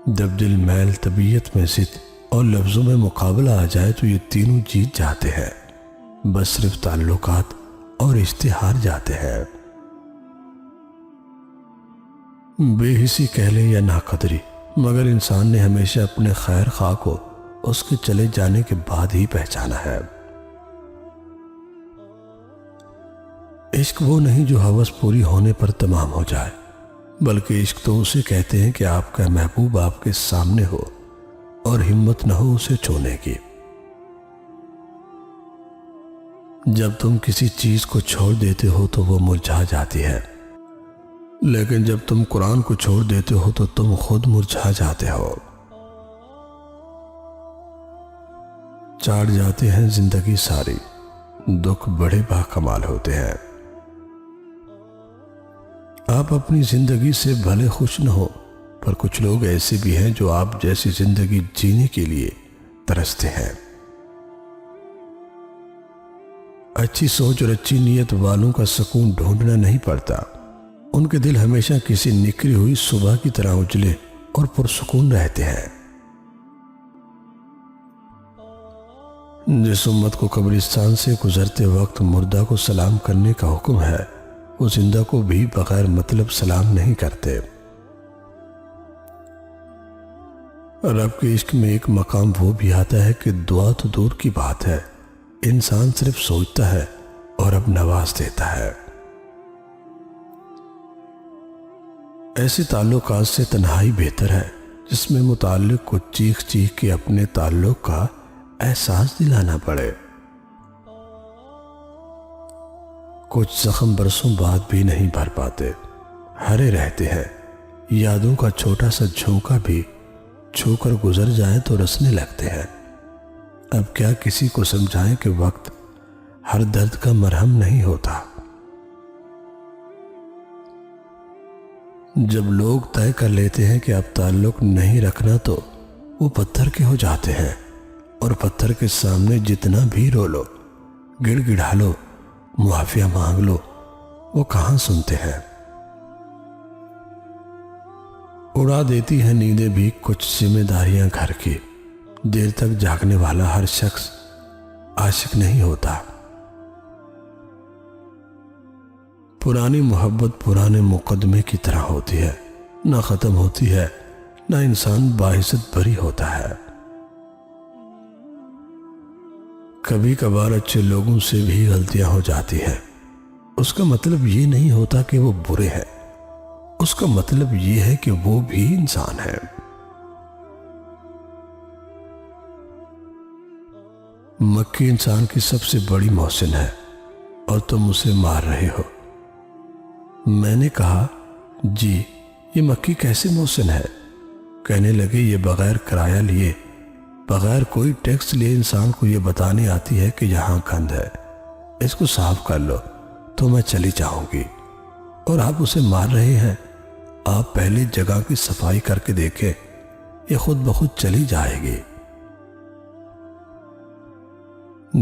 जब दिल मैल, तबीयत में जिद और लफ्ज़ों में मुकाबला आ जाए तो ये तीनों जीत जाते हैं। बस सिर्फ ताल्लुकात और रिश्ते हार जाते हैं। बेहिसी कह ले या नाकदरी, मगर इंसान ने हमेशा अपने खैर खा को उसके चले जाने के बाद ही पहचाना है। इश्क वो नहीं जो हवस पूरी होने पर तमाम हो जाए, बल्कि इश्क तो उसे कहते हैं कि आपका महबूब आपके सामने हो और हिम्मत न हो उसे छूने की। जब तुम किसी चीज को छोड़ देते हो तो वो मुरझा जाती है, लेकिन जब तुम कुरान को छोड़ देते हो तो तुम खुद मुरझा जाते हो। चाट जाते हैं जिंदगी सारी, दुख बड़े बाकमाल होते हैं। आप अपनी जिंदगी से भले खुश न हो, पर कुछ लोग ऐसे भी हैं जो आप जैसी जिंदगी जीने के लिए तरसते हैं। अच्छी सोच और अच्छी नीयत वालों का सुकून ढूंढना नहीं पड़ता। उनके दिल हमेशा किसी निकली हुई सुबह की तरह उजले और पुरसुकून रहते हैं। जिस उम्मत को कब्रिस्तान से गुजरते वक्त मुर्दा को सलाम करने का हुक्म है, वो जिंदा को भी बगैर मतलब सलाम नहीं करते। रब के इश्क में एक मकाम वो भी आता है कि दुआ तो दूर की बात है, इंसान सिर्फ सोचता है और अब नवाज देता है। ऐसे ताल्लुकात से तन्हाई बेहतर है, जिसमें मुताल्लिक को चीख चीख के अपने ताल्लुक का एहसास दिलाना पड़े। कुछ जख्म बरसों बाद भी नहीं भर पाते, हरे रहते हैं। यादों का छोटा सा झोंका भी छूकर गुजर जाए तो रसने लगते हैं। अब क्या किसी को समझाएं कि वक्त हर दर्द का मरहम नहीं होता। जब लोग तय कर लेते हैं कि अब ताल्लुक नहीं रखना तो वो पत्थर के हो जाते हैं, और पत्थर के सामने जितना भी रो लो, गिड़गिड़ा लो, मुआफिया मांग लो, वो कहां सुनते हैं। उड़ा देती है नींदें भी कुछ जिम्मेदारियां घर की। देर तक जागने वाला हर शख्स आशिक नहीं होता। पुरानी मोहब्बत पुराने मुकदमे की तरह होती है, ना खत्म होती है, ना इंसान बाइज्जत बरी होता है। कभी कभार अच्छे लोगों से भी गलतियां हो जाती हैं। उसका मतलब ये नहीं होता कि वो बुरे हैं, उसका मतलब ये है कि वो भी इंसान है। मक्खी इंसान की सबसे बड़ी मोहसिन है और तुम उसे मार रहे हो। मैंने कहा, जी ये मक्खी कैसे मोहसिन है? कहने लगे, ये बगैर किराया लिए, बगैर कोई टैक्स लिए इंसान को ये बताने आती है कि यहाँ गंद है, इसको साफ कर लो तो मैं चली जाऊंगी, और आप उसे मार रहे हैं। आप पहले जगह की सफाई करके देखें, ये खुद ब खुद चली जाएगी।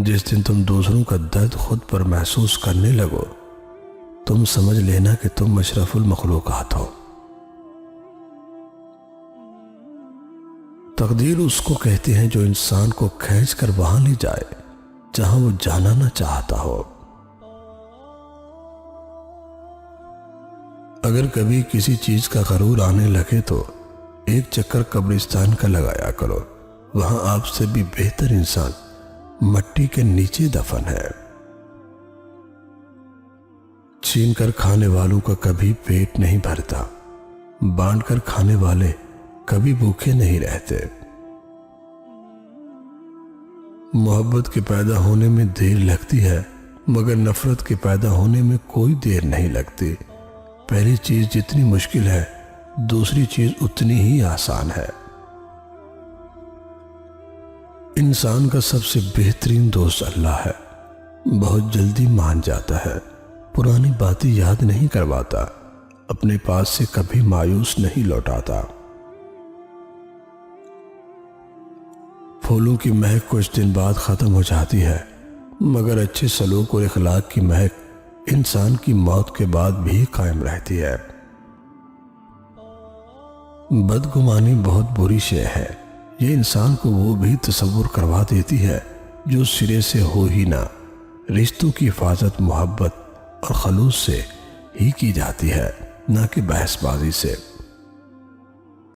जिस दिन तुम दूसरों का दर्द खुद पर महसूस करने लगो, तुम समझ लेना कि तुम अशरफुल मखलूकात हो। तकदीर उसको कहते हैं जो इंसान को खींच कर वहां ले जाए जहां वो जाना ना चाहता हो। अगर कभी किसी चीज का गरूर आने लगे तो एक चक्कर कब्रिस्तान का लगाया करो, वहां आपसे भी बेहतर इंसान मट्टी के नीचे दफन है। छीन कर खाने वालों का कभी पेट नहीं भरता, बांट कर खाने वाले कभी भूखे नहीं रहते। मोहब्बत के पैदा होने में देर लगती है, मगर नफरत के पैदा होने में कोई देर नहीं लगती। पहली चीज जितनी मुश्किल है, दूसरी चीज उतनी ही आसान है। इंसान का सबसे बेहतरीन दोस्त अल्लाह है। बहुत जल्दी मान जाता है, पुरानी बातें याद नहीं करवाता, अपने पास से कभी मायूस नहीं लौटाता। फूलों की महक कुछ दिन बाद खत्म हो जाती है, मगर अच्छे सलूक और इखलाक की महक इंसान की मौत के बाद भी कायम रहती है। बदगुमानी बहुत बुरी शय है। ये इंसान को वो भी तसव्वुर करवा देती है जो सिरे से हो ही ना। रिश्तों की हिफाजत मोहब्बत और खलूस से ही की जाती है, ना कि बहसबाजी से।